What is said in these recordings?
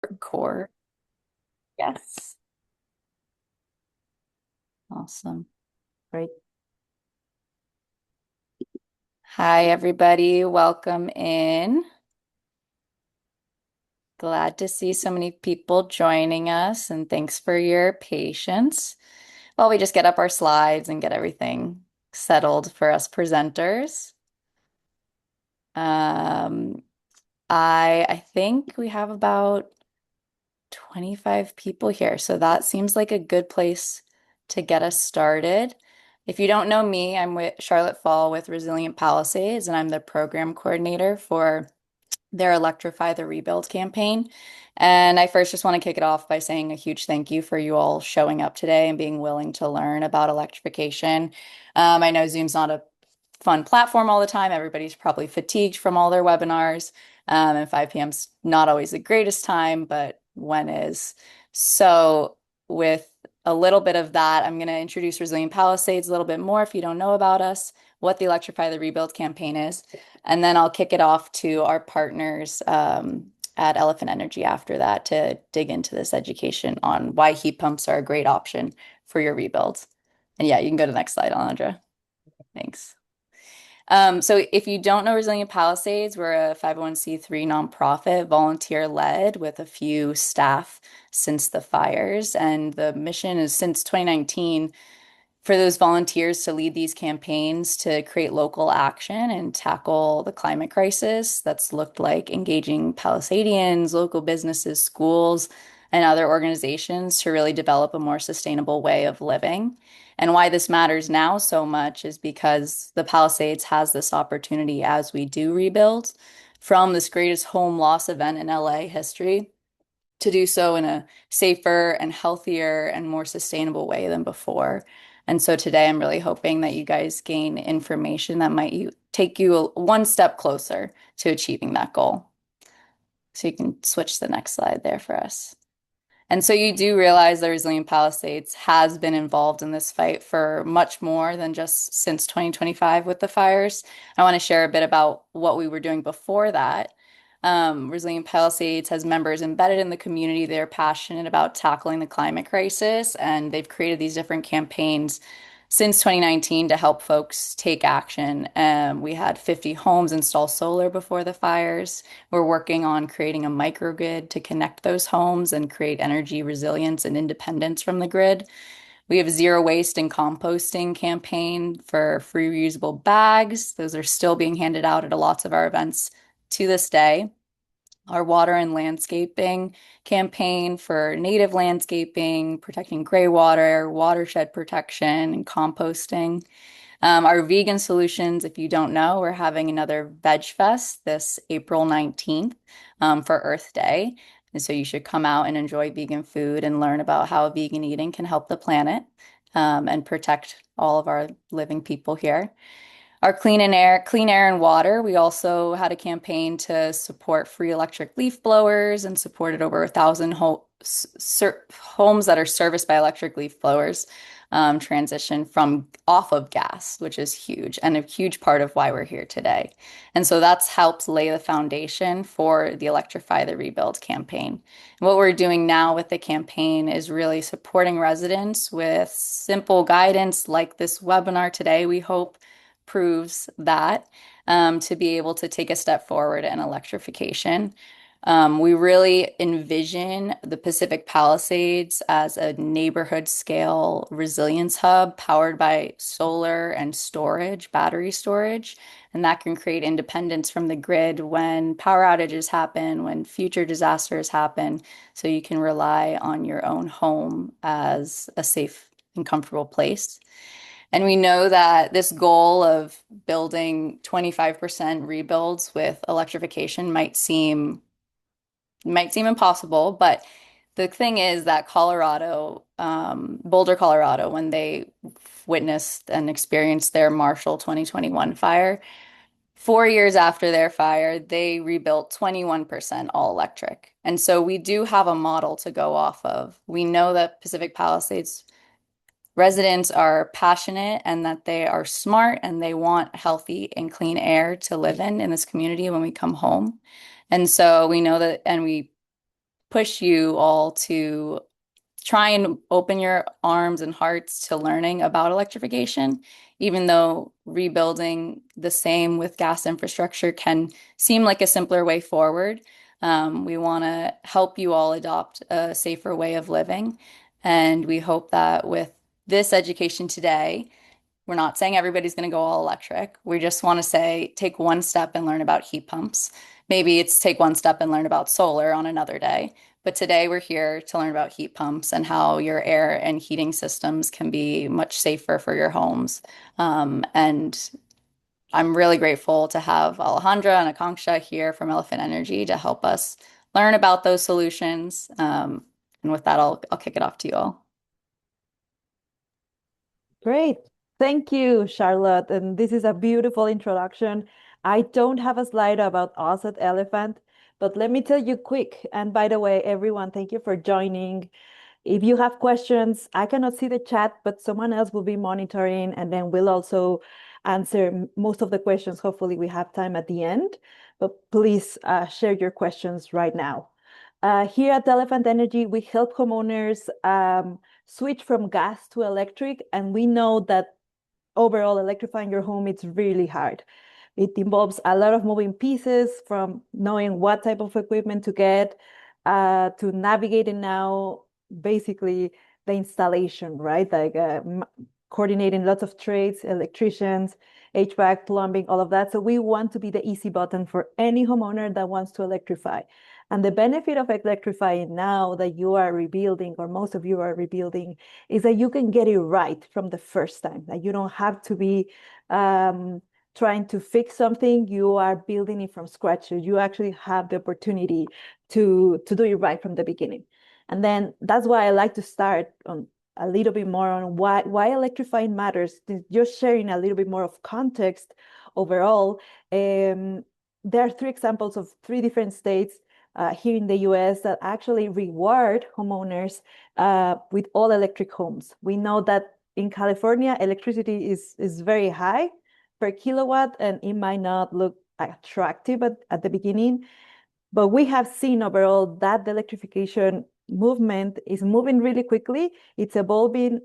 Record. Yes. Awesome. Great. Hi, everybody. Welcome in. Glad to see so many people joining us, and thanks for your patience while we just get up our slides and get everything settled for us presenters. Um, I think we have about 25 people here, so that seems like a good place to get us started. If you don't know me, I'm with Charlotte Fall with Resilient Palisades, and I'm the program coordinator for their Electrify the Rebuild campaign. And I first just want to kick it off by saying a huge thank you for you all showing up today and being willing to learn about electrification. I know Zoom's not a fun platform all the time. Everybody's probably fatigued from all their webinars. And 5 p.m.'s not always the greatest time, but when is. So, with a little bit of that, I'm going to introduce Resilient Palisades a little bit more if you don't know about us, what the Electrify the Rebuild campaign is, and then I'll kick it off to our partners at Elephant Energy after that to dig into this education on why heat pumps are a great option for your rebuilds. And yeah, you can go to the next slide, Alondra. Thanks. So if you don't know Resilient Palisades, we're a 501c3 nonprofit, volunteer-led with a few staff since the fires. And the mission is since 2019 for those volunteers to lead these campaigns to create local action and tackle the climate crisis. That's looked like engaging Palisadians, local businesses, schools, and other organizations to really develop a more sustainable way of living. And why this matters now so much is because the Palisades has this opportunity as we do rebuild from this greatest home loss event in LA history to do so in a safer and healthier and more sustainable way than before. And so today I'm really hoping that you guys gain information that might take you one step closer to achieving that goal. So you can switch to the next slide there for us. And so you do realize that Resilient Palisades has been involved in this fight for much more than just since 2025 with the fires. I want to share a bit about what we were doing before that. Resilient Palisades has members embedded in the community. They're passionate about tackling the climate crisis, and they've created these different campaigns since 2019 to help folks take action. We had 50 homes install solar before the fires. We're working on creating a microgrid to connect those homes and create energy resilience and independence from the grid. We have a zero waste and composting campaign for free reusable bags. Those are still being handed out at lots of our events to this day. Our water and landscaping campaign for native landscaping, protecting gray water, watershed protection, and composting. Our vegan solutions, if you don't know, we're having another Veg Fest this April 19th for Earth Day. And so you should come out and enjoy vegan food and learn about how vegan eating can help the planet and protect all of our living people here. Our clean air and water. We also had a campaign to support free electric leaf blowers and supported over 1,000 homes that are serviced by electric leaf blowers transition from off of gas, which is huge and a huge part of why we're here today. And so that's helped lay the foundation for the Electrify the Rebuild campaign. And what we're doing now with the campaign is really supporting residents with simple guidance like this webinar today, we hope proves that to be able to take a step forward in electrification. We really envision the Pacific Palisades as a neighborhood scale resilience hub powered by solar and storage, battery storage. And that can create independence from the grid when power outages happen, when future disasters happen. So you can rely on your own home as a safe and comfortable place. And we know that this goal of building 25% rebuilds with electrification might seem impossible, but the thing is that Boulder, Colorado, when they witnessed and experienced their Marshall 2021 fire, 4 years after their fire, they rebuilt 21% all electric. And so we do have a model to go off of. We know that Pacific Palisades residents are passionate and that they are smart and they want healthy and clean air to live in this community when we come home. And so we know that, and we push you all to try and open your arms and hearts to learning about electrification, even though rebuilding the same with gas infrastructure can seem like a simpler way forward. We want to help you all adopt a safer way of living. And we hope that with this education today, we're not saying everybody's going to go all electric. We just want to say take one step and learn about heat pumps. Maybe it's take one step and learn about solar on another day. But today we're here to learn about heat pumps and how your air and heating systems can be much safer for your homes. And I'm really grateful to have Alejandra and Akanksha here from Elephant Energy to help us learn about those solutions. And with that, I'll kick it off to you all. Great. Thank you, Charlotte. And this is a beautiful introduction. I don't have a slide about us at Elephant, but let me tell you quick. And by the way, everyone, thank you for joining. If you have questions, I cannot see the chat, but someone else will be monitoring, and then we'll also answer most of the questions. Hopefully, we have time at the end, but please share your questions right now. Here at Elephant Energy, we help homeowners switch from gas to electric, and we know that overall electrifying your home, it's really hard. It involves a lot of moving pieces from knowing what type of equipment to get to navigating now basically the installation, right? Like coordinating lots of trades, electricians, HVAC, plumbing, all of that. So we want to be the easy button for any homeowner that wants to electrify. And the benefit of electrifying now that you are rebuilding, or most of you are rebuilding, is that you can get it right from the first time. That you don't have to be trying to fix something. You are building it from scratch. So you actually have the opportunity to do it right from the beginning. And then that's why I like to start on a little bit more on why electrifying matters. Just sharing a little bit more of context overall. There are three examples of three different states here in the US that actually reward homeowners with all electric homes. We know that in California, electricity is very high per kilowatt, and it might not look attractive at the beginning. But we have seen overall that the electrification movement is moving really quickly. It's evolving,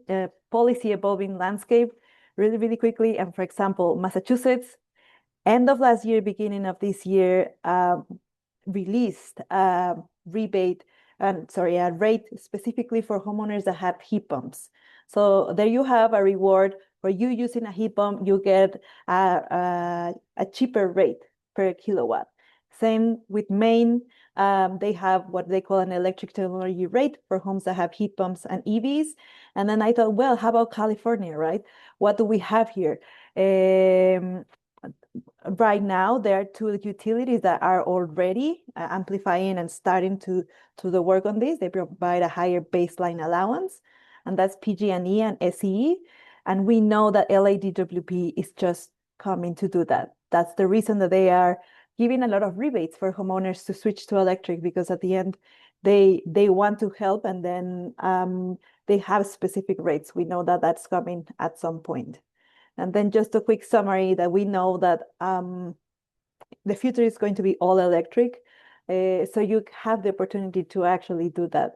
policy evolving landscape really, really quickly. And for example, Massachusetts, end of last year, beginning of this year, released a rebate and sorry, a rate specifically for homeowners that have heat pumps. So there you have a reward for you using a heat pump. You get a cheaper rate per kilowatt. Same with Maine. They have what they call an electric technology rate for homes that have heat pumps and EVs. And then I thought, well, how about California, right? What do we have here? Right now, there are two utilities that are already amplifying and starting to do the work on this. They provide a higher baseline allowance, and that's PG&E and SCE. And we know that LADWP is just coming to do that. That's the reason that they are giving a lot of rebates for homeowners to switch to electric, because at the end, they want to help, and then they have specific rates. We know that that's coming at some point. And then just a quick summary that we know that the future is going to be all electric. So you have the opportunity to actually do that.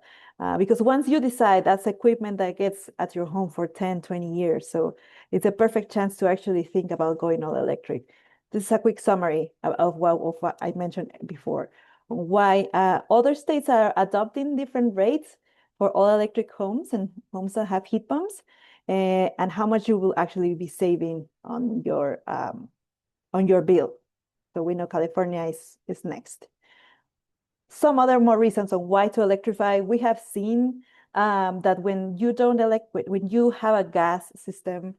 Because once you decide, that's equipment that gets at your home for 10, 20 years. So it's a perfect chance to actually think about going all electric. This is a quick summary of what I mentioned before. Why other states are adopting different rates for all electric homes and homes that have heat pumps, and how much you will actually be saving on your bill. So we know California is next. Some other more reasons on why to electrify. We have seen that when you don't when you have a gas system,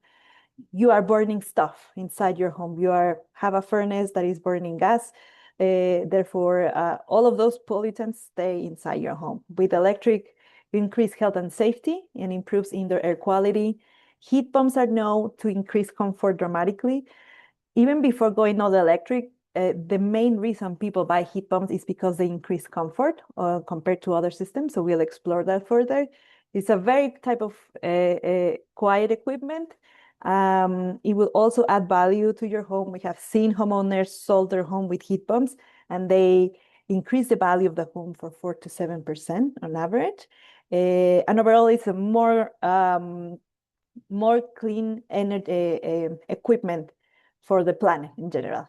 you are burning stuff inside your home. You have a furnace that is burning gas. Therefore, all of those pollutants stay inside your home. With electric, you increase health and safety and improves indoor air quality. Heat pumps are known to increase comfort dramatically. Even before going all electric, the main reason people buy heat pumps is because they increase comfort compared to other systems. So we'll explore that further. It's a very type of quiet equipment. It will also add value to your home. We have seen homeowners sold their home with heat pumps, and they increase the value of the home for 4 to 7% on average. And overall, it's a more clean energy equipment for the planet in general.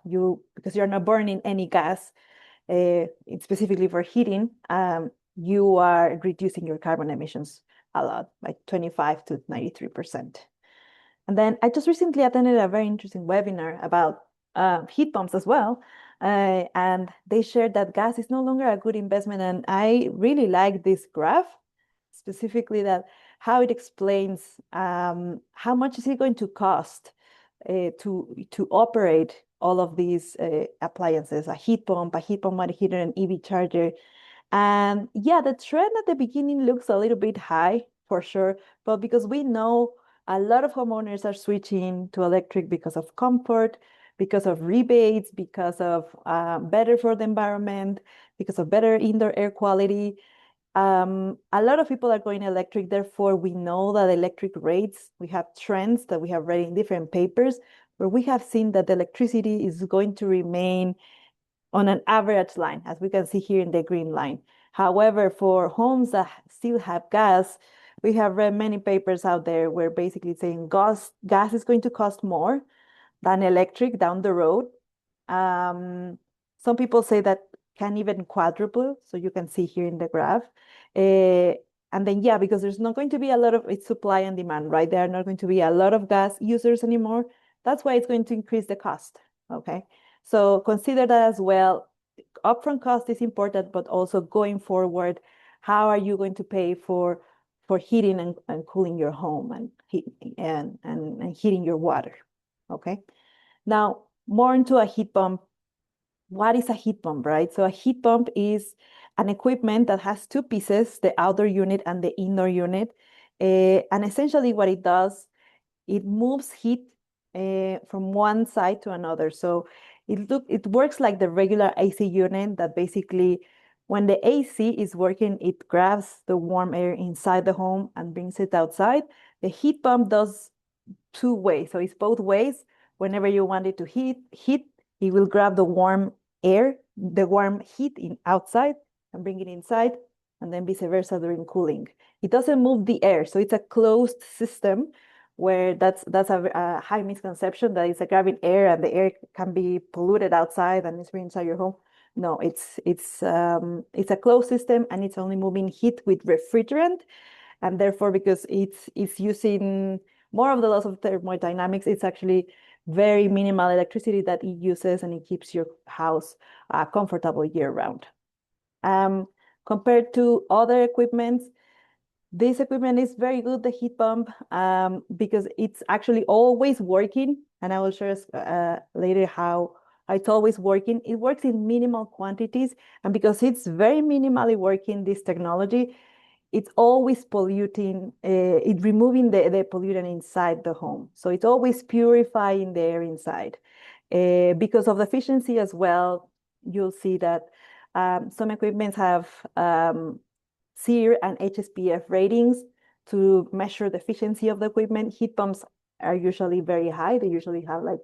Because you're not burning any gas, specifically for heating, you are reducing your carbon emissions a lot, by 25 to 93%. And then I just recently attended a very interesting webinar about heat pumps as well. And they shared that gas is no longer a good investment. And I really like this graph, specifically that how it explains how much is it going to cost to operate all of these appliances, a heat pump, water heater, an EV charger. And yeah, the trend at the beginning looks a little bit high for sure, but because we know a lot of homeowners are switching to electric because of comfort, because of rebates, because of better for the environment, because of better indoor air quality. A lot of people are going electric. Therefore, we know that electric rates, we have trends that we have read in different papers where we have seen that the electricity is going to remain on an average line, as we can see here in the green line. However, for homes that still have gas, we have read many papers out there where basically saying gas is going to cost more than electric down the road. Some people say that can even quadruple, so you can see here in the graph. And then, yeah, because there's not going to be a lot of it's supply and demand, right? There are not going to be a lot of gas users anymore. That's why it's going to increase the cost, okay? So consider that as well. Upfront cost is important, but also going forward, how are you going to pay for heating and cooling your home and heating your water, okay? Now, more into a heat pump. What is a heat pump, right? So a heat pump is an equipment that has two pieces, the outdoor unit and the indoor unit. And essentially what it does, it moves heat from one side to another. So it works like the regular AC unit that basically when the AC is working, it grabs the warm air inside the home and brings it outside. The heat pump does two ways. So it's both ways. Whenever you want it to heat, it will grab the warm air, the warm heat in outside and bring it inside, and then vice versa during cooling. It doesn't move the air, so it's a closed system where that's a high misconception that it's a grabbing air and the air can be polluted outside and it's inside your home. No, it's a closed system and it's only moving heat with refrigerant, and therefore because it's using more of the laws of thermodynamics, it's actually very minimal electricity that it uses, and it keeps your house comfortable year round. Compared to other equipments, this equipment is very good, the heat pump, because it's actually always working, and I will share later how it's always working. It works in minimal quantities, and because it's very minimally working, this technology, it's always polluting, it's removing the pollutant inside the home. So it's always purifying the air inside. Because of the efficiency as well, you'll see that some equipments have SEER and HSPF ratings to measure the efficiency of the equipment. Heat pumps are usually very high. They usually have like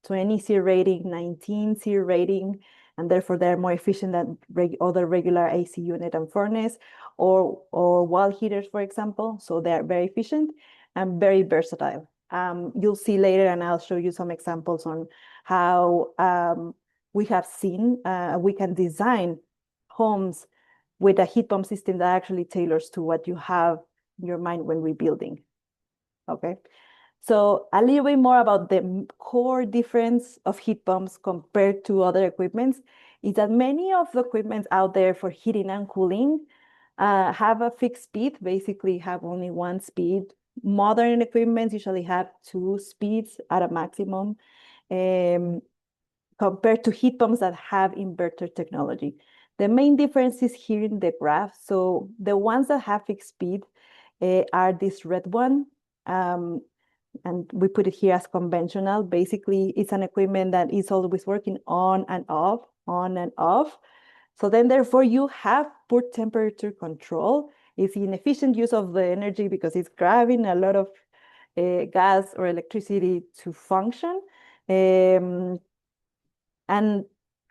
20 SEER rating, 19 SEER rating, and therefore they're more efficient than other regular AC unit and furnace or wall heaters, for example. So they're very efficient and very versatile. You'll see later, and I'll show you some examples on how we have seen we can design homes with a heat pump system that actually tailors to what you have in your mind when rebuilding. Okay. So a little bit more about the core difference of heat pumps compared to other equipments is that many of the equipments out there for heating and cooling have a fixed speed, basically have only one speed. Modern equipments usually have two speeds at a maximum, compared to heat pumps that have inverter technology. The main difference is here in the graph. So the ones that have fixed speed are this red one. And we put it here as conventional. Basically, it's an equipment that is always working on and off, on and off. So then therefore you have poor temperature control. It's inefficient use of the energy because it's grabbing a lot of gas or electricity to function. And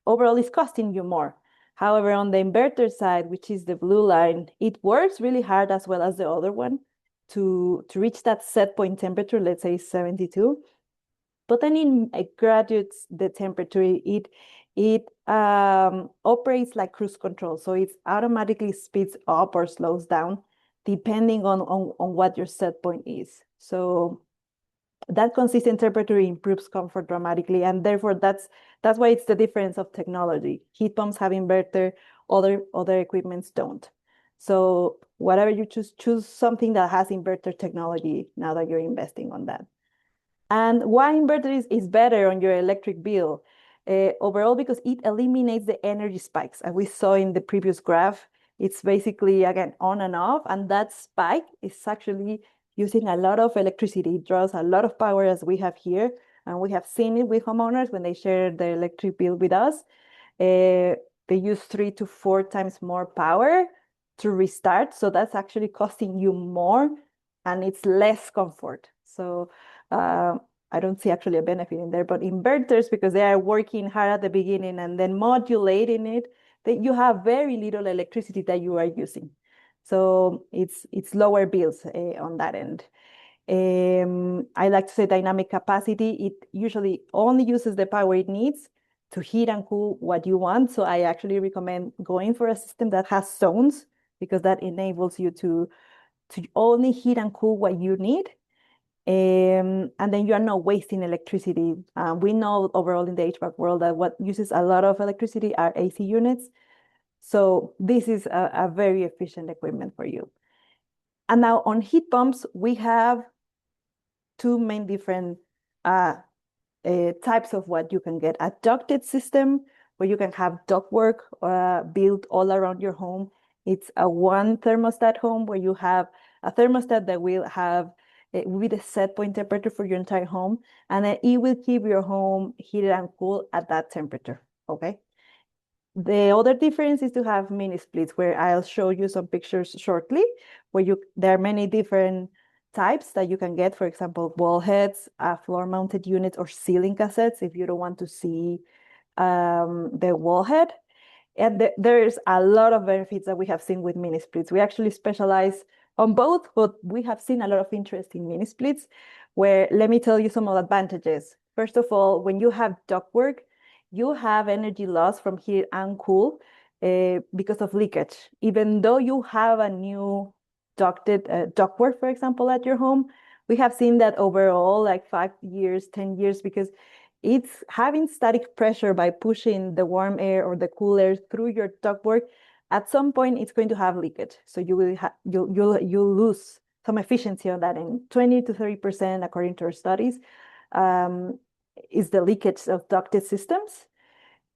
overall it's costing you more. However, on the inverter side, which is the blue line, it works really hard as well as the other one to reach that set point temperature, let's say 72. But then in it graduates the temperature, it operates like cruise control. So it automatically speeds up or slows down depending on what your set point is. So that consistent temperature improves comfort dramatically, and therefore that's why it's the difference of technology. Heat pumps have inverter, other equipments don't. So whatever you choose something that has inverter technology now that you're investing on that. And why inverter is better on your electric bill? Overall, because it eliminates the energy spikes. As we saw in the previous graph, it's basically, again, on and off. And that spike is actually using a lot of electricity. It draws a lot of power as we have here. And we have seen it with homeowners when they share their electric bill with us. They use 3 to 4 times more power to restart. So that's actually costing you more and it's less comfort. So uh, I don't see actually a benefit in there, but inverters, because they are working hard at the beginning and then modulating it, that you have very little electricity that you are using. So it's lower bills on that end. I like to say dynamic capacity. It usually only uses the power it needs to heat and cool what you want. So I actually recommend going for a system that has zones because that enables you to only heat and cool what you need. And then you are not wasting electricity. We know overall in the HVAC world that what uses a lot of electricity are AC units. So this is a very efficient equipment for you. And now on heat pumps, we have two main different uh, types of what you can get. A ducted system where you can have ductwork built all around your home. It's a one thermostat home where you have a thermostat that will have with a set point temperature for your entire home, and then it will keep your home heated and cool at that temperature. Okay. The other difference is to have mini splits, where I'll show you some pictures shortly, where there are many different types that you can get. For example, wall heads, floor mounted units, or ceiling cassettes if you don't want to see the wall head. And there's a lot of benefits that we have seen with mini splits. We actually specialize on both, but we have seen a lot of interest in mini splits, where let me tell you some of the advantages. First of all, when you have ductwork, you have energy loss from heat and cool because of leakage. Even though you have a new ductwork, for example, at your home, we have seen that overall, like 5 years, 10 years, because it's having static pressure by pushing the warm air or the cool air through your ductwork. At some point, it's going to have leakage. So you'll lose some efficiency on that. And 20 to 30%, according to our studies, um, is the leakage of ducted systems.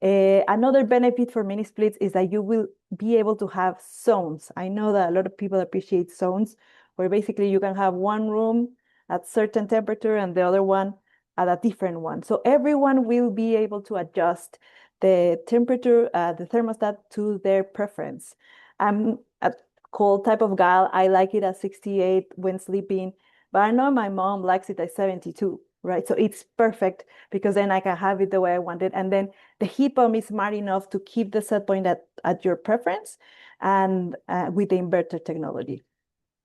Another benefit for mini splits is that you will be able to have zones. I know that a lot of people appreciate zones, where basically you can have one room at certain temperature and the other one at a different one. So everyone will be able to adjust the temperature, the thermostat to their preference. I'm a cold type of gal. I like it at 68 when sleeping, but I know my mom likes it at 72, right? So it's perfect because then I can have it the way I want it. And then the heat pump is smart enough to keep the set point at your preference and with the inverter technology.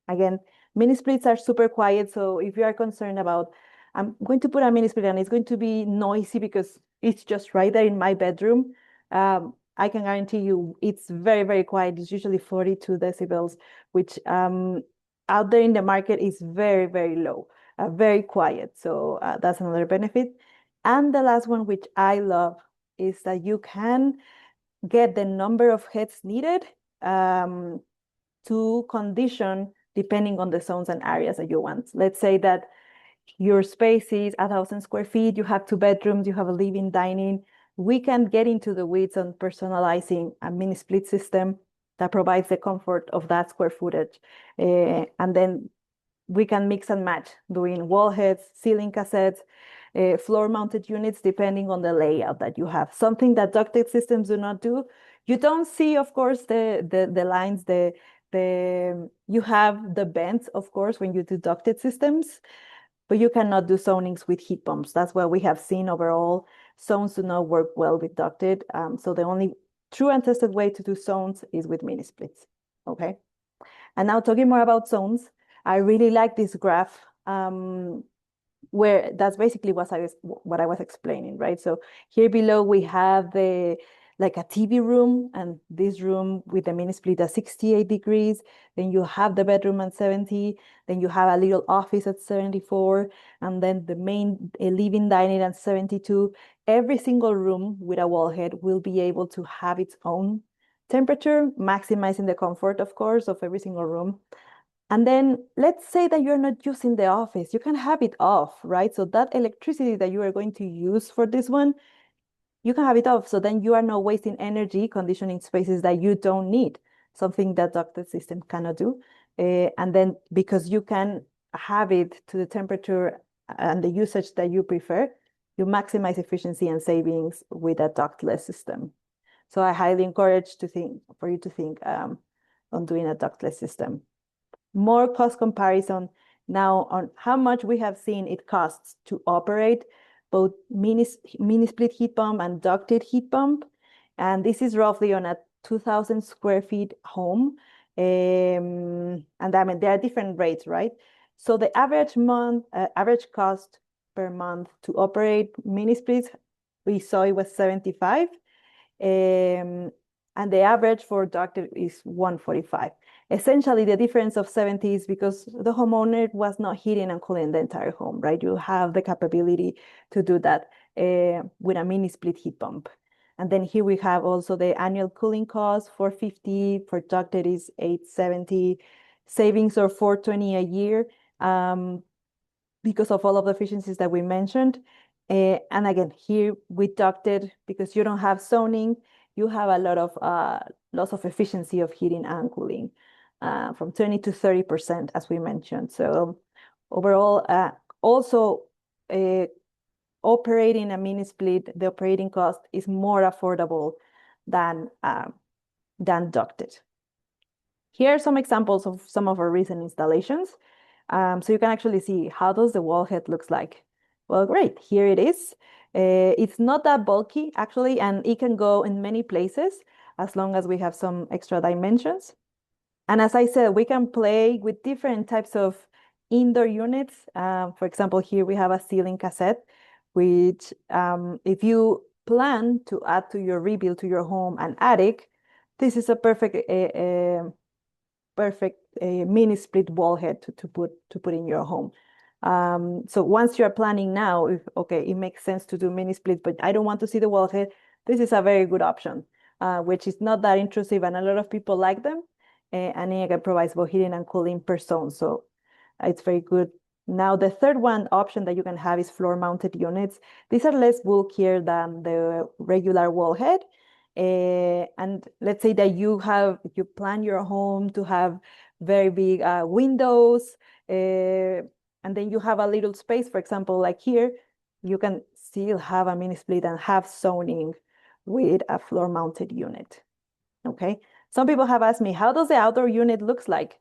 Again, mini splits are super quiet. So if you are concerned about, I'm going to put a mini split and it's going to be noisy because it's just right there in my bedroom. I can guarantee you it's very, very quiet. It's usually 42 decibels, which out there in the market is very, very low, very quiet. So that's another benefit. And the last one, which I love, is that you can get the number of heads needed to condition depending on the zones and areas that you want. Let's say that your space is 1,000 square feet, you have 2 bedrooms, you have a living, dining. We can get into the weeds on personalizing a mini split system that provides the comfort of that square footage. And then we can mix and match doing wall heads, ceiling cassettes, floor mounted units, depending on the layout that you have. Something that ducted systems do not do. You don't see, of course, the lines, you have the bends, of course, when you do ducted systems, but you cannot do zonings with heat pumps. That's what we have seen overall. Zones do not work well with ducted. So the only true and tested way to do zones is with mini splits. Okay. And now talking more about zones, I really like this graph where that's basically what I was explaining, right? So here below we have the like a TV room and this room with the mini split at 68 degrees. Then you have the bedroom at 70. Then you have a little office at 74. And then the main living dining at 72. Every single room with a wall head will be able to have its own temperature, maximizing the comfort, of course, of every single room. And then let's say that you're not using the office, you can have it off, right? So that electricity that you are going to use for this one, you can have it off. So then you are not wasting energy conditioning spaces that you don't need, something that ducted system cannot do. And then because you can have it to the temperature and the usage that you prefer, you maximize efficiency and savings with a ductless system. So I highly encourage for you to think on doing a ductless system. More cost comparison now on how much we have seen it costs to operate both mini split heat pump and ducted heat pump. And this is roughly on a 2,000 square feet home. And I mean, there are different rates, right? So the average cost per month to operate mini splits, we saw it was 75. And the average for ducted is 145. Essentially, the difference of 70 is because the homeowner was not heating and cooling the entire home, right? You have the capability to do that with a mini split heat pump. And then here we have also the annual cooling cost, 450, for ducted is 870, savings are 420 a year because of all of the efficiencies that we mentioned. And again, here we ducted because you don't have zoning, you have a lot of loss of efficiency of heating and cooling from 20 to 30%, as we mentioned. So overall, also operating a mini split, the operating cost is more affordable than ducted. Here are some examples of some of our recent installations. So you can actually see how does the wall head looks like. Well, great, here it is. It's not that bulky actually, and it can go in many places as long as we have some extra dimensions. And as I said, we can play with different types of indoor units. For example, here we have a ceiling cassette, which if you plan to add to your rebuild to your home an attic, this is a perfect mini split wall head to put in your home. So once you're planning now, if okay, it makes sense to do mini split, but I don't want to see the wall head, this is a very good option, which is not that intrusive, and a lot of people like them. And it again provides both heating and cooling per zone, so it's very good. Now, the third one option that you can have is floor-mounted units. These are less bulkier than the regular wall head. And let's say that you plan your home to have very big windows, and then you have a little space, for example, like here, you can still have a mini split and have zoning with a floor-mounted unit. Okay. Some people have asked me, how does the outdoor unit looks like?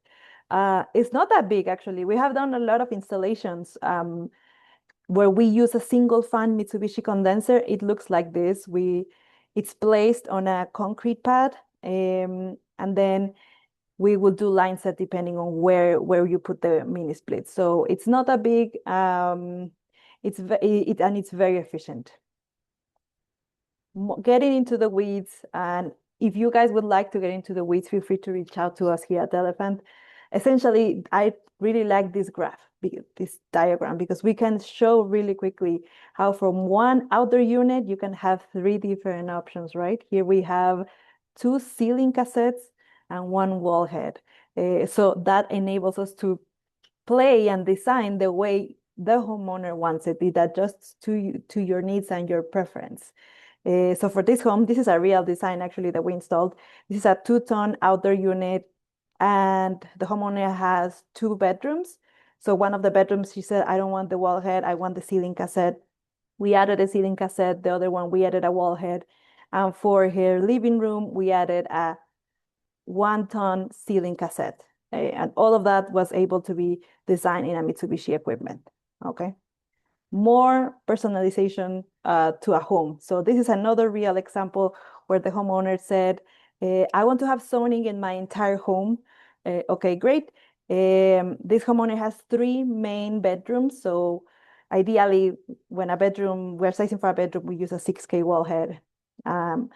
It's not that big, actually. We have done a lot of installations where we use a single fan Mitsubishi condenser. It looks like this. It's placed on a concrete pad, and then we will do line set depending on where you put the mini split. So it's not a big, and it's very efficient. Getting into the weeds, and if you guys would like to get into the weeds, feel free to reach out to us here at Elephant. Essentially, I really like this graph, this diagram, because we can show really quickly how from one outdoor unit, you can have three different options, right? Here we have two ceiling cassettes and one wall head. So that enables us to play and design the way the homeowner wants it. It adjusts to your needs and your preference. So for this home, this is a real design actually that we installed. This is a 2-ton outdoor unit, and the homeowner has 2 bedrooms. So one of the bedrooms, she said, I don't want the wall head, I want the ceiling cassette. We added a ceiling cassette. The other one, we added a wall head. And for her living room, we added a 1-ton ceiling cassette. And all of that was able to be designed in a Mitsubishi equipment. Okay. More personalization to a home. So this is another real example where the homeowner said, I want to have zoning in my entire home. Okay, great. This homeowner has three main bedrooms. So ideally, when we're sizing for a bedroom, we use a 6K wall head. Um,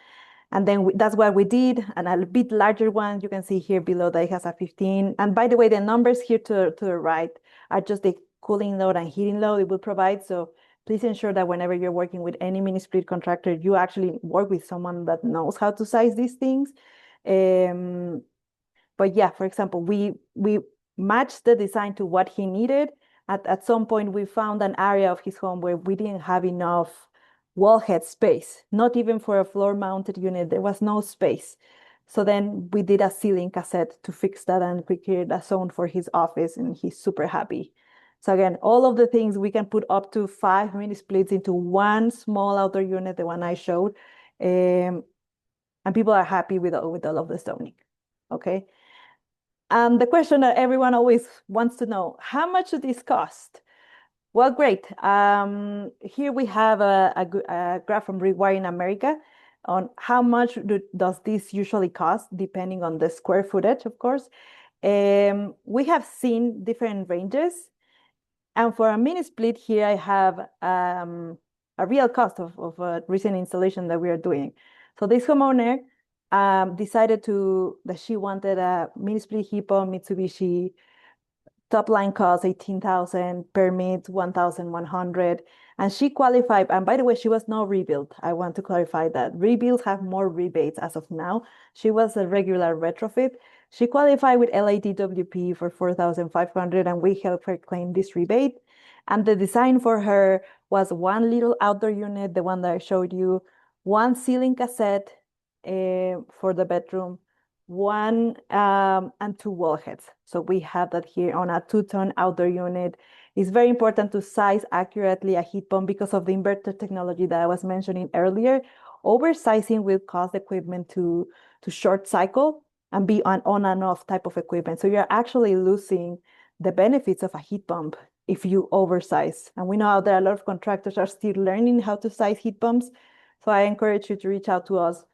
and then that's what we did. And a bit larger one, you can see here below that it has a 15. And by the way, the numbers here to the right are just the cooling load and heating load it will provide. So please ensure that whenever you're working with any mini split contractor, you actually work with someone that knows how to size these things. Um, but yeah, for example, we matched the design to what he needed. At some point, we found an area of his home where we didn't have enough wall head space, not even for a floor mounted unit. There was no space. So then we did a ceiling cassette to fix that and we created a zone for his office and he's super happy. So again, all of the things we can put up to 5 mini splits into one small outdoor unit, the one I showed. And people are happy with all of the zoning. Okay. And the question that everyone always wants to know, how much does this cost? Well, great. Here we have a graph from Rewiring America on how much does this usually cost, depending on the square footage, of course. We have seen different ranges. And for a mini split here, I have a real cost of a recent installation that we are doing. So this homeowner decided that she wanted a mini split heat pump Mitsubishi. Top line cost 18,000, permit 1,100, and she qualified. And by the way, she was no rebuild. I want to clarify that rebuilds have more rebates as of now. She was a regular retrofit. She qualified with LADWP for 4,500, and we helped her claim this rebate. And the design for her was one little outdoor unit, the one that I showed you, one ceiling cassette for the bedroom, one and two wall heads. So we have that here on a 2-ton outdoor unit. It's very important to size accurately a heat pump because of the inverter technology that I was mentioning earlier. Oversizing will cause the equipment to short cycle and be an on and off type of equipment. So you're actually losing the benefits of a heat pump if you oversize. And we know that a lot of contractors are still learning how to size heat pumps. So I encourage you to reach out to us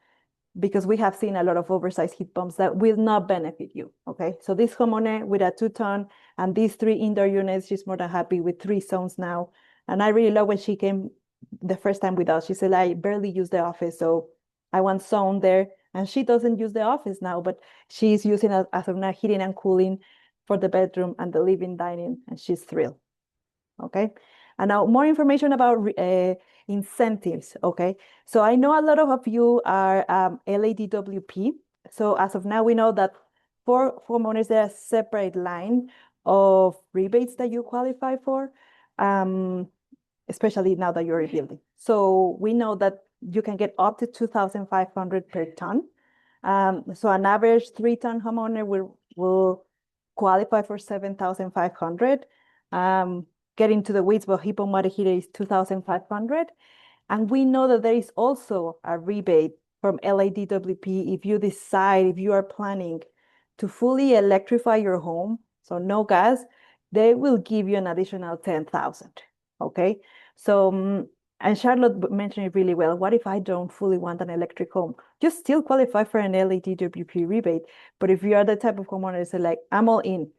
because we have seen a lot of oversized heat pumps that will not benefit you, okay? So this homeowner with a 2-ton and these 3 indoor units, she's more than happy with 3 zones now. And I really love when she came the first time with us. She said, I barely use the office, so I want zone there. And she doesn't use the office now, but she's using it as of now heating and cooling for the bedroom and the living dining, and she's thrilled, okay? And now more information about incentives, okay? So I know a lot of you are LADWP. So as of now, we know that for homeowners, there's a separate line of rebates that you qualify for, especially now that you're rebuilding. So we know that you can get up to 2,500 per ton. So an average 3-ton homeowner will qualify for 7,500. Get into the weeds, but heat pump water heater is 2,500. And we know that there is also a rebate from LADWP if you are planning to fully electrify your home, so no gas, they will give you an additional 10,000, okay? So, and Charlotte mentioned it really well. What if I don't fully want an electric home? You still qualify for an LADWP rebate, but if you are the type of homeowner that say like, I'm all in,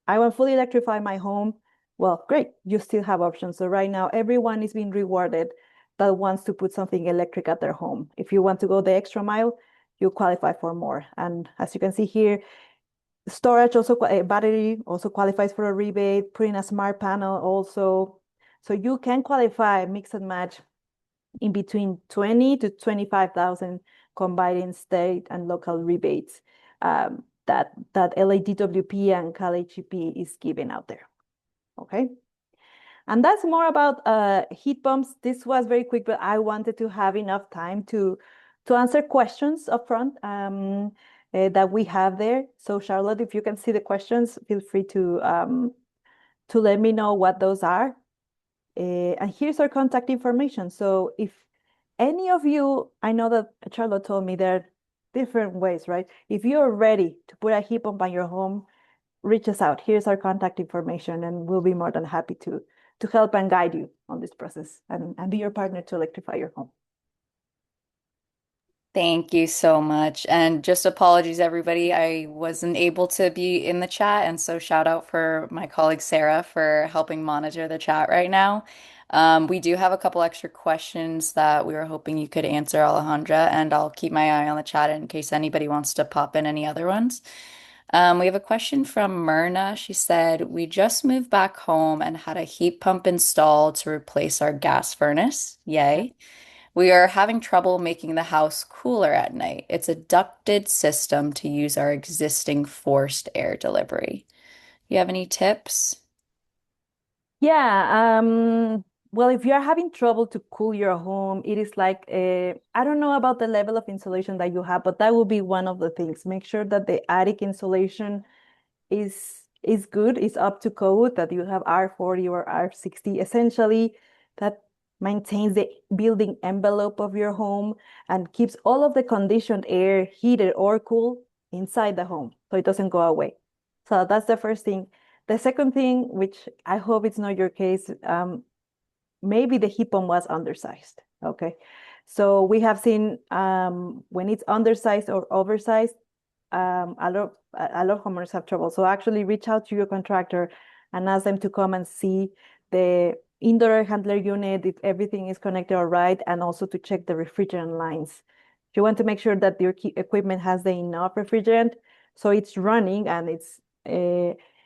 I want fully electrify my home, well, great, you still have options. So right now, everyone is being rewarded that wants to put something electric at their home. If you want to go the extra mile, you qualify for more. And as you can see here, storage also, battery also qualifies for a rebate, putting a smart panel also. So you can qualify, mix and match in between 20 to 25,000 combining state and local rebates that LADWP and CalHEP is giving out there. Okay. And that's more about heat pumps. This was very quick, but I wanted to have enough time to answer questions up front that we have there. So Charlotte, if you can see the questions, feel free to let me know what those are. And here's our contact information. So if any of you, I know that Charlotte told me there are different ways, right? If you're ready to put a heat pump on your home, reach us out. Here's our contact information, and we'll be more than happy to help and guide you on this process and be your partner to electrify your home. Thank you so much. And just apologies, everybody. I wasn't able to be in the chat. And so shout out for my colleague Sarah for helping monitor the chat right now. We do have a couple extra questions that we were hoping you could answer, Alejandra, and I'll keep my eye on the chat in case anybody wants to pop in any other ones. We have a question from Myrna. She said, "We just moved back home and had a heat pump installed to replace our gas furnace. Yay. We are having trouble making the house cooler at night. It's a ducted system to use our existing forced air delivery. You have any tips?" Yeah, well, if you're having trouble to cool your home, it is like I don't know about the level of insulation that you have, but that will be one of the things. Make sure that the attic insulation is good, is up to code, that you have R40 or R60, essentially that maintains the building envelope of your home and keeps all of the conditioned air heated or cool inside the home so it doesn't go away. So that's the first thing. The second thing, which I hope it's not your case, maybe the heat pump was undersized. Okay. So we have seen when it's undersized or oversized, a lot of homeowners have trouble. So actually reach out to your contractor and ask them to come and see the indoor air handler unit, if everything is connected all right, and also to check the refrigerant lines. You want to make sure that your equipment has the enough refrigerant, so it's running and it's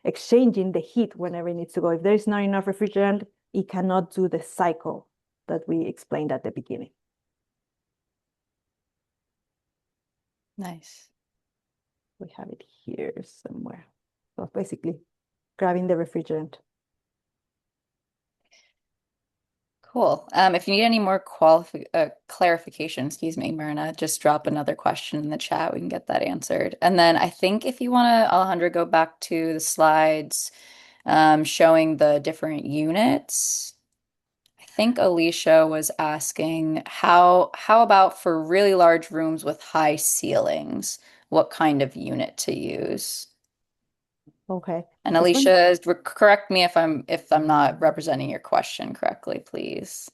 exchanging the heat whenever it needs to go. If there's not enough refrigerant, it cannot do the cycle that we explained at the beginning. Nice. We have it here somewhere. So basically, grabbing the refrigerant. Cool. If you need any more clarification, excuse me, Myrna, just drop another question in the chat. We can get that answered. And then I think if you want to, Alejandra, go back to the slides showing the different units. I think Alicia was asking how about for really large rooms with high ceilings, what kind of unit to use? Okay. And This one, Alicia, correct me if I'm not representing your question correctly, please.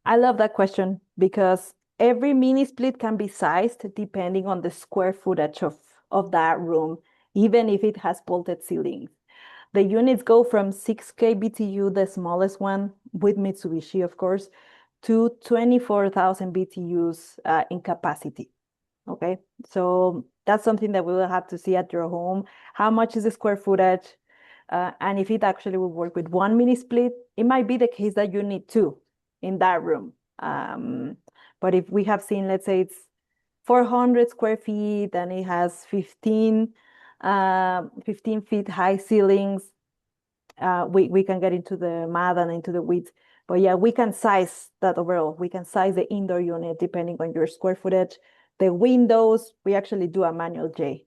I love that question because every mini split can be sized depending on the square footage of that room, even if it has bolted ceilings. The units go from 6K BTU, the smallest one with Mitsubishi, of course, to 24,000 BTUs in capacity. Okay, so that's something that we will have to see at your home. How much is the square footage? And if it actually will work with one mini split, it might be the case that you need two in that room. But if we have seen, let's say it's 400 square feet and it has 15 feet high ceilings, we can get into the math and into the weeds. But yeah, we can size that overall. We can size the indoor unit depending on your square footage. The windows, we actually do a manual J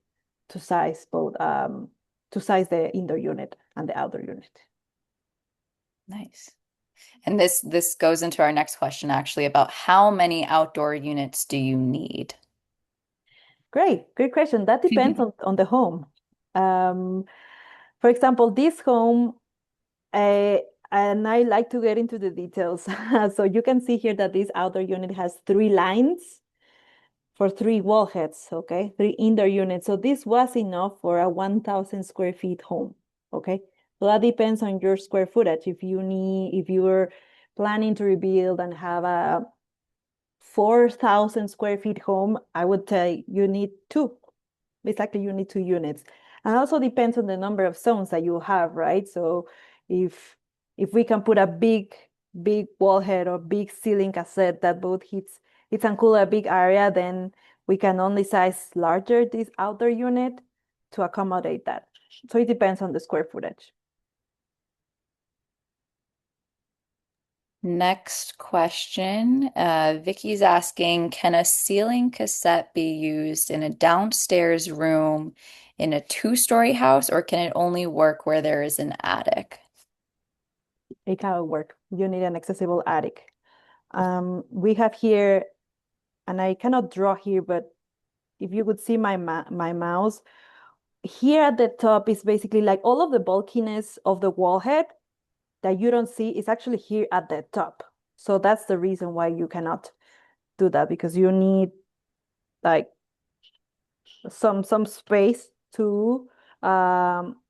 to size both, to size the indoor unit and the outdoor unit. Nice. And this goes into our next question actually about how many outdoor units do you need? Great question. That depends on the home. Um, for example, this home, uh, and I like to get into the details. So you can see here that this outdoor unit has 3 lines for 3 wall heads, okay? 3 indoor units. So this was enough for a 1,000 square feet home, okay? So that depends on your square footage. If you're planning to rebuild and have a 4,000 square feet home, I would say you need two. Exactly, you need 2 units. And also depends on the number of zones that you have, right? So if if we can put a big wall head or big ceiling cassette that both heats and cool a big area, then we can only size larger this outdoor unit to accommodate that. So it depends on the square footage. Next question. Vicky's asking, can a ceiling cassette be used in a downstairs room in a two-story house, or can it only work where there is an attic? It can work. You need an accessible attic. We have here, and I cannot draw here, but if you could see my mouse, here at the top is basically like all of the bulkiness of the wall head that you don't see is actually here at the top. So that's the reason why you cannot do that because you need like some space to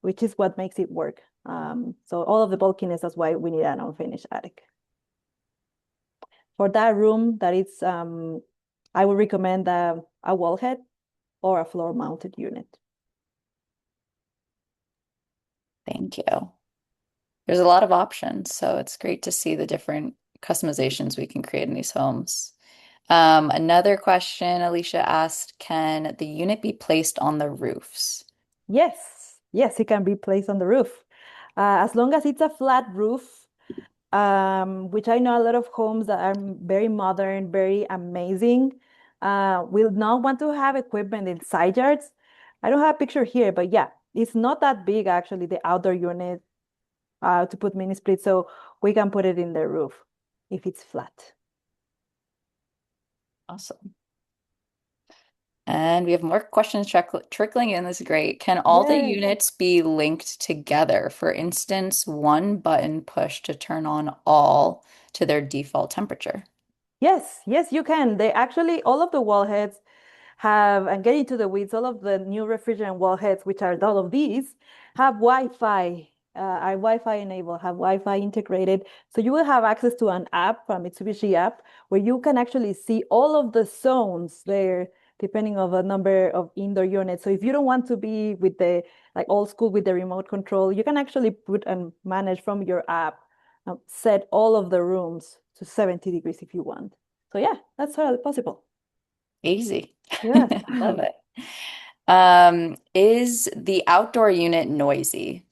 which is what makes it work. So all of the bulkiness, that's why we need an unfinished attic. For that room, that is I would recommend a wall head or a floor mounted unit. Thank you. There's a lot of options, so it's great to see the different customizations we can create in these homes. Another question Alicia asked, can the unit be placed on the roofs? Yes, yes, it can be placed on the roof. As long as it's a flat roof, which I know a lot of homes that are very modern, very amazing, will not want to have equipment in side yards. I don't have a picture here, but yeah, it's not that big actually, the outdoor unit to put mini split, so we can put it in the roof if it's flat. Awesome. And we have more questions trickling in. This is great. Can all the Yes. units be linked together? For instance, one button push to turn on all to their default temperature. Yes, yes, you can. They actually, all of the wall heads have, and getting to the weeds, all of the new refrigerant wall heads, which are all of these, have Wi-Fi, are Wi-Fi enabled, have Wi-Fi integrated. So you will have access to an app from Mitsubishi app where you can actually see all of the zones there, depending on the number of indoor units. So if you don't want to be with the like old school with the remote control, you can actually put and manage from your app, set all of the rooms to 70 degrees if you want. So yeah, that's totally possible. Easy. Yes. Love it. Is the outdoor unit noisy?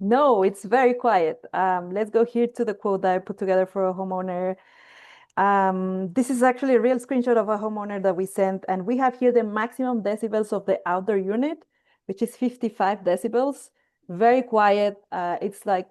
No, it's very quiet. Let's go here to the quote that I put together for a homeowner. This is actually a real screenshot of a homeowner that we sent, and we have here the maximum decibels of the outdoor unit, which is 55 decibels. Very quiet. It's like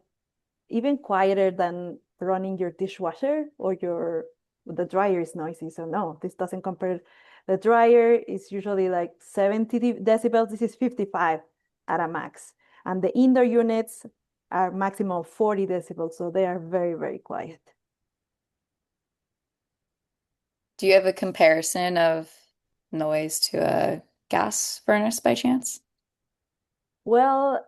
even quieter than running your dishwasher or your the dryer is noisy. So no, this doesn't compare. The dryer is usually like 70 decibels. This is 55 at a max. And the indoor units are maximum 40 decibels. So they are very, very quiet. Do you have a comparison of noise to a gas furnace by chance? Well,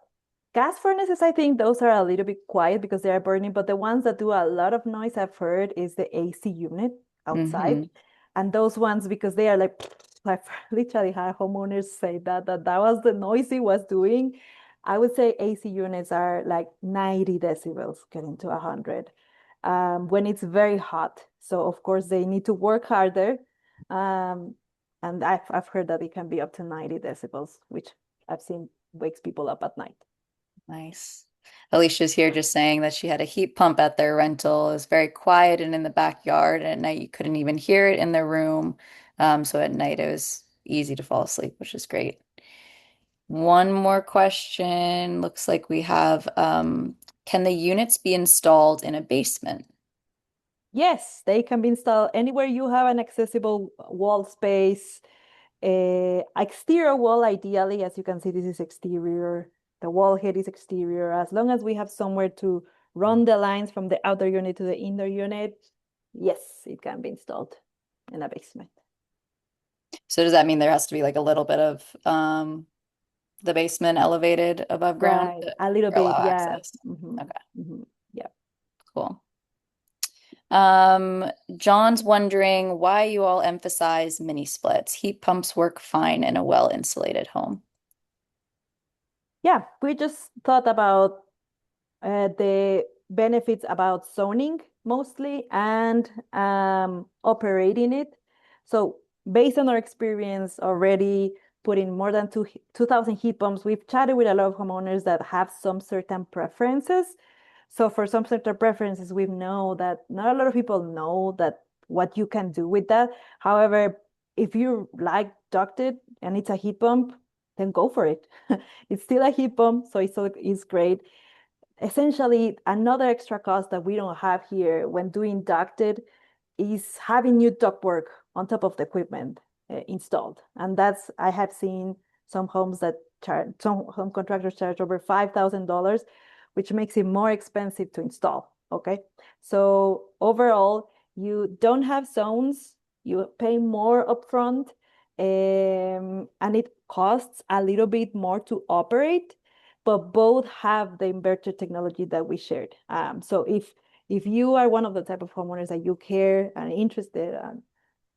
gas furnaces, I think those are a little bit quiet because they are burning, but the ones that do a lot of noise I've heard is the AC unit outside. Hmm. And those ones, because they are like, I've literally had homeowners say that was the noise he was doing. I would say AC units are like 90 decibels, getting to 100 when it's very hot. So of course they need to work harder. Um, and I've heard that it can be up to 90 decibels, which I've seen wakes people up at night. Nice. Alicia's here just saying that she had a heat pump at their rental. It was very quiet and in the backyard. And at night, you couldn't even hear it in their room. So at night, it was easy to fall asleep, which is great. One more question. Looks like we have, can the units be installed in a basement? Yes, they can be installed anywhere you have an accessible wall space. Exterior wall, ideally, as you can see, this is exterior. The wall head is exterior. As long as we have somewhere to run the lines from the outer unit to the indoor unit, yes, it can be installed in a basement. So does that mean there has to be like a little bit of the basement elevated above ground Right, to a little bit, allow yeah. access? Hmm. Okay, Hmm. Yeah. cool. John's wondering why you all emphasize mini splits. Heat pumps work fine in a well-insulated home. Yeah, we just thought about the benefits about zoning mostly and operating it. So based on our experience already putting more than 2,000 heat pumps, we've chatted with a lot of homeowners that have some certain preferences. So for some certain preferences, we know that not a lot of people know that what you can do with that. However, if you like ducted and it's a heat pump, then go for it. It's still a heat pump, so it's great. Essentially, another extra cost that we don't have here when doing ducted is having new ductwork on top of the equipment installed. And that's, I have seen some homes that charge, some home contractors charge over $5,000, which makes it more expensive to install. Okay. So overall, you don't have zones You pay more upfront, and it costs a little bit more to operate, but both have the inverter technology that we shared. So if you are one of the type of homeowners that you care and interested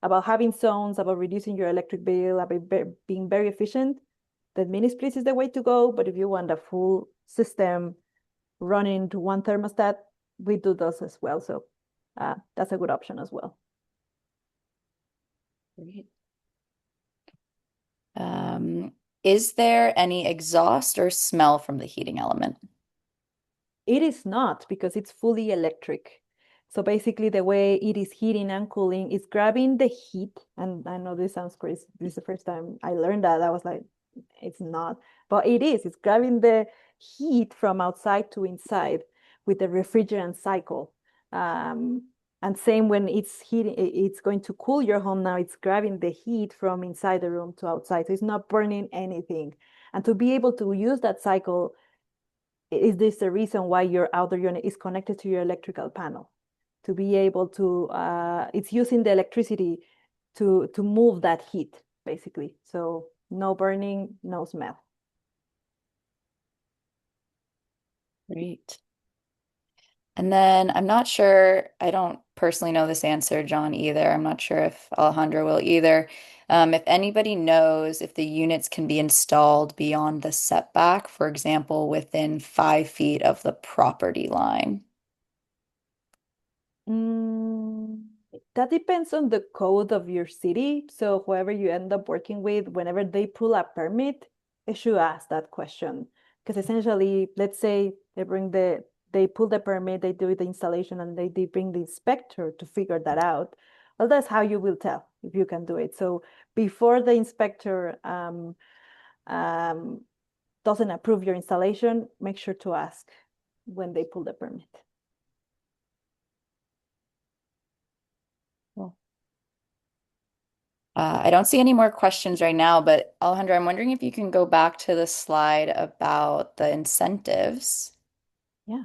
about having zones, about reducing your electric bill, about being very efficient, the mini splits is the way to go. But if you want a full system running to one thermostat, we do those as well. So that's a good option as well. Great. Um, is there any exhaust or smell from the heating element? It is not because it's fully electric. So basically, the way it is heating and cooling is grabbing the heat. And I know this sounds crazy. This is the first time I learned that. I was like, it's not, but it is. It's grabbing the heat from outside to inside with the refrigerant cycle. Um, and same when it's heating, it's going to cool your home now. It's grabbing the heat from inside the room to outside. So it's not burning anything. And to be able to use that cycle, is this the reason why your outdoor unit is connected to your electrical panel? To be able to, it's using the electricity to move that heat, basically. So no burning, no smell. Great. And then I'm not sure, I don't personally know this answer, John, either. I'm not sure if Alejandro will either. If anybody knows if the units can be installed beyond the setback, for example, within 5 feet of the property line. Mm, that depends on the code of your city. So whoever you end up working with, whenever they pull a permit, they should ask that question. Because essentially, let's say they pull the permit, they do the installation, and they bring the inspector to figure that out. Well, that's how you will tell if you can do it. So before the inspector um, doesn't approve your installation, make sure to ask when they pull the permit. Cool. I don't see any more questions right now, but Alejandro, I'm wondering if you can go back to the slide about the incentives. Yeah.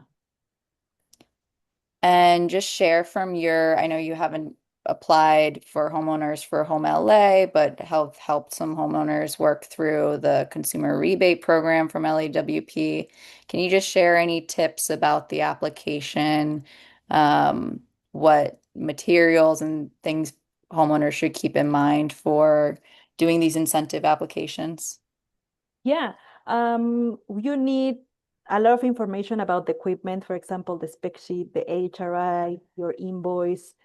And just share from your, I know you haven't applied for homeowners for Home LA, but have helped some homeowners work through the consumer rebate program from LAWP. Can you just share any tips about the application, what materials and things homeowners should keep in mind for doing these incentive applications? Yeah, you need a lot of information about the equipment, for example, the spec sheet, the HRI, your invoice.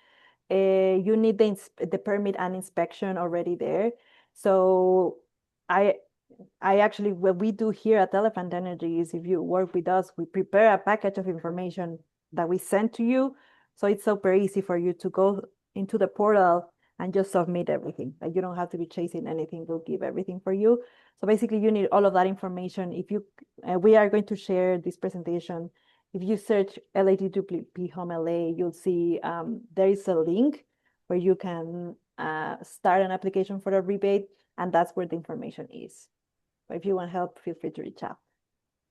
You need the permit and inspection already there. So I I actually, what we do here at Elephant Energy is if you work with us, we prepare a package of information that we send to you. So it's super easy for you to go into the portal and just submit everything. Like you don't have to be chasing anything. We'll give everything for you. So basically you need all of that information. If you, we are going to share this presentation. If you search LATWP Home LA, you'll see there is a link where you can start an application for a rebate, and that's where the information is. But if you want help, feel free to reach out.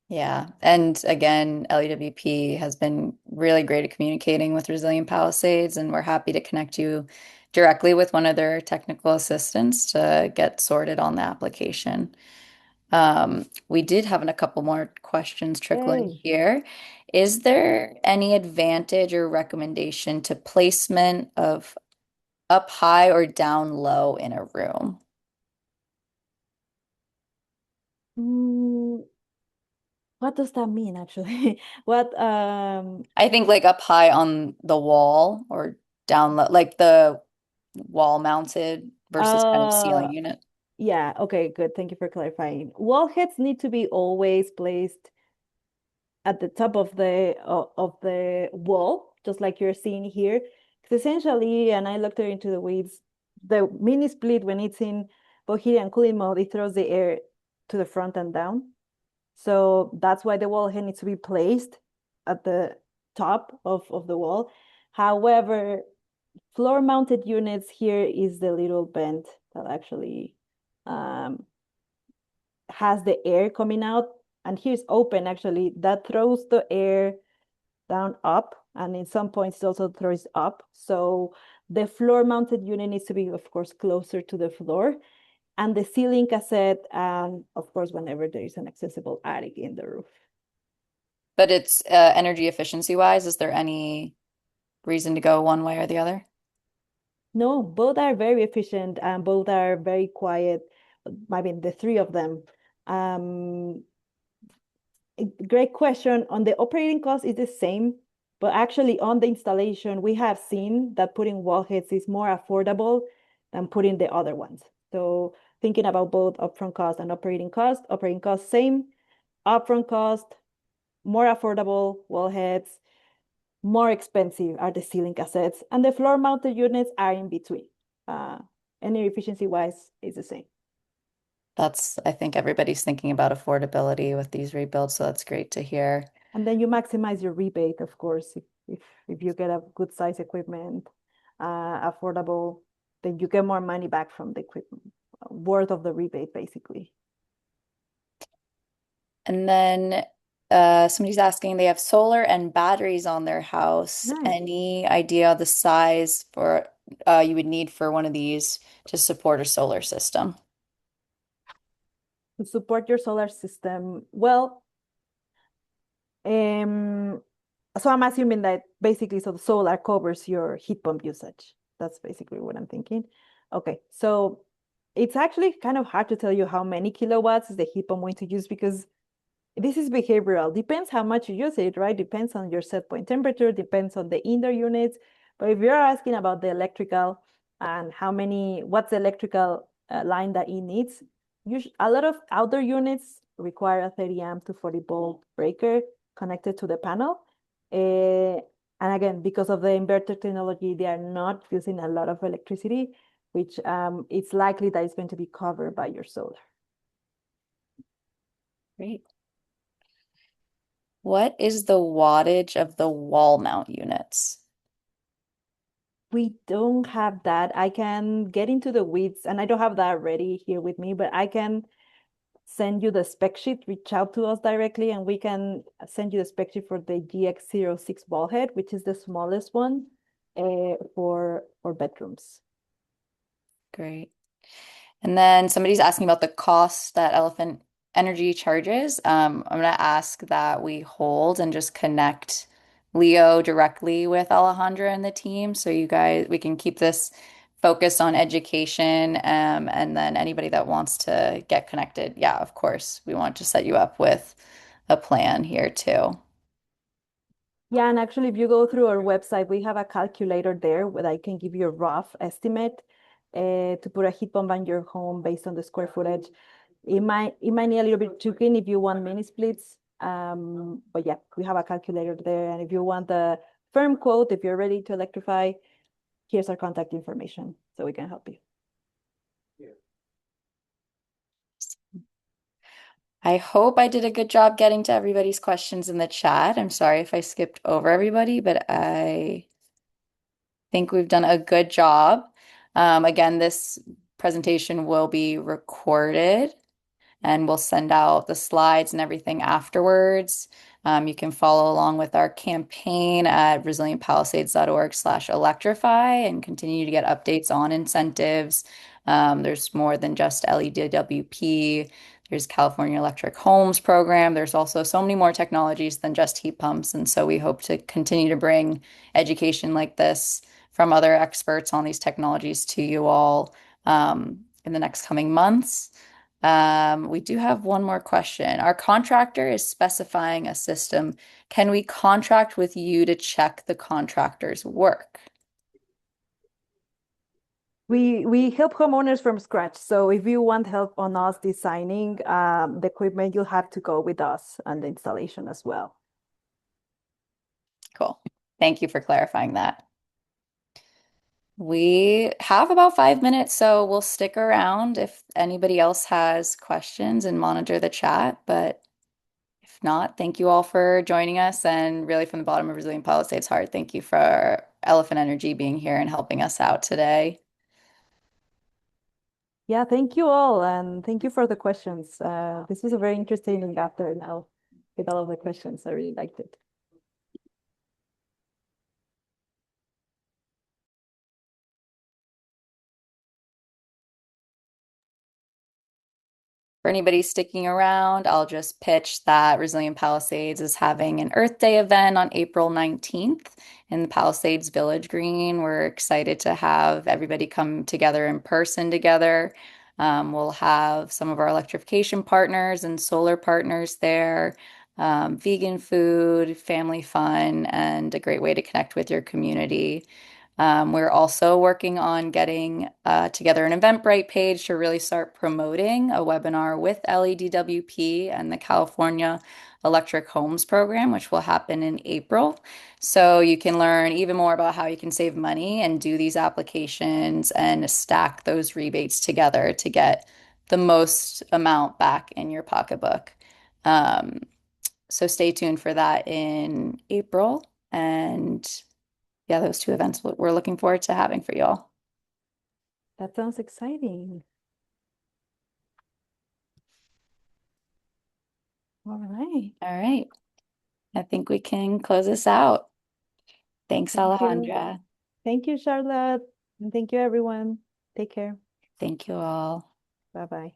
Yeah. And again, LEWP has been really great at communicating with Resilient Palisades, and we're happy to connect you directly with one of their technical assistants to get sorted on the application. We did have a couple more questions trickling Yay. here. Is there any advantage or recommendation to placement of up high or down low in a room? Mm, what does that mean actually? What I think like up high on the wall or down low, like the wall mounted versus kind of uh ceiling unit. yeah, okay, good. Thank you for clarifying. Wall heads need to be always placed at the top of the wall, just like you're seeing here. Because essentially, and I looked into the weeds, the mini split when it's in both heating and cooling mode, it throws the air to the front and down. So that's why the wall head needs to be placed at the top of the wall. However, floor mounted units, here is the little vent that actually um, has the air coming out. And here's open actually, that throws the air down up, and in some points it also throws up. So The floor mounted unit needs to be, of course, closer to the floor. And the ceiling cassette, of course, whenever there is an accessible attic in the roof. But it's energy efficiency wise, is there any reason to go one way or the other? No, both are very efficient and both are very quiet. I mean, the three of them. Um, Great question. On the operating cost is the same, but actually on the installation, we have seen that putting wall heads is more affordable than putting the other ones. So thinking about both upfront cost and operating cost same, upfront cost, more affordable wall heads, more expensive are the ceiling cassettes, and the floor mounted units are in between. Uh, Energy efficiency wise is the same. That's, I think everybody's thinking about affordability with these rebuilds, so that's great to hear. And then you maximize your rebate, of course, if you get a good size equipment, affordable, then you get more money back from the equipment, worth of the rebate, basically. And then somebody's asking, they have solar and batteries on their house. Nice. Any idea the size for you would need for one of these to support a solar system? To support your solar system, well, um, so I'm assuming that basically, so the solar covers your heat pump usage. That's basically what I'm thinking. Okay, so it's actually kind of hard to tell you how many kilowatts is the heat pump going to use because this is behavioral. Depends how much you use it, right? Depends on your set point temperature, depends on the indoor units. But if you're asking about the electrical and what's the electrical line that it needs, a lot of outdoor units require a 30 amp to 40 volt breaker connected to the panel. And again, because of the inverter technology, they are not using a lot of electricity, which it's likely that it's going to be covered by your solar. Great. What is the wattage of the wall mount units? We don't have that. I can get into the weeds, and I don't have that ready here with me, but I can send you the spec sheet, reach out to us directly, and we can send you the spec sheet for the GX06 ball head, which is the smallest one for bedrooms. Great. And then somebody's asking about the cost that Elephant Energy charges. I'm going to ask that we hold and just connect Leo directly with Alejandra and the team so you guys, we can keep this focused on education. And then anybody that wants to get connected, yeah, of course, we want to set you up with a plan here too. Yeah, and actually, if you go through our website, we have a calculator there where I can give you a rough estimate to put a heat pump on your home based on the square footage. It might need a little bit tweaking if you want mini splits. But yeah, we have a calculator there. And if you want the firm quote, if you're ready to electrify, here's our contact information so we can help you. I hope I did a good job getting to everybody's questions in the chat. I'm sorry if I skipped over everybody, but I think we've done a good job. Again, this presentation will be recorded and we'll send out the slides and everything afterwards. You can follow along with our campaign at resilientpalisades.org/electrify and continue to get updates on incentives. There's more than just LEDWP. There's California Electric Homes program. There's also so many more technologies than just heat pumps. And so we hope to continue to bring education like this from other experts on these technologies to you all in the next coming months. We do have one more question. Our contractor is specifying a system. Can we contract with you to check the contractor's work? We help homeowners from scratch. So if you want help on us designing the equipment, you'll have to go with us and the installation as well. Cool. Thank you for clarifying that. We have about 5 minutes, so we'll stick around if anybody else has questions and monitor the chat. But if not, thank you all for joining us. And really, from the bottom of Resilient Palisades' heart, thank you for Elephant Energy being here and helping us out today. Yeah, thank you all, and thank you for the questions. This was a very interesting after now with all of the questions. I really liked it. For anybody sticking around, I'll just pitch that Resilient Palisades is having an Earth Day event on April 19th in the Palisades Village Green. We're excited to have everybody come together in person together. We'll have some of our electrification partners and solar partners there, vegan food, family fun, and a great way to connect with your community. We're also working on getting together an Eventbrite page to really start promoting a webinar with LEDWP and the California Electric Homes Program, which will happen in April. So you can learn even more about how you can save money and do these applications and stack those rebates together to get the most amount back in your pocketbook. Um, so stay tuned for that in April. And yeah, those two events we're looking forward to having for y'all. That sounds exciting. All right. All right. I think we can close this out. Thanks, Thank you. Alejandra. Thank you, Charlotte. And thank you, everyone. Take care. Thank you all. Bye bye.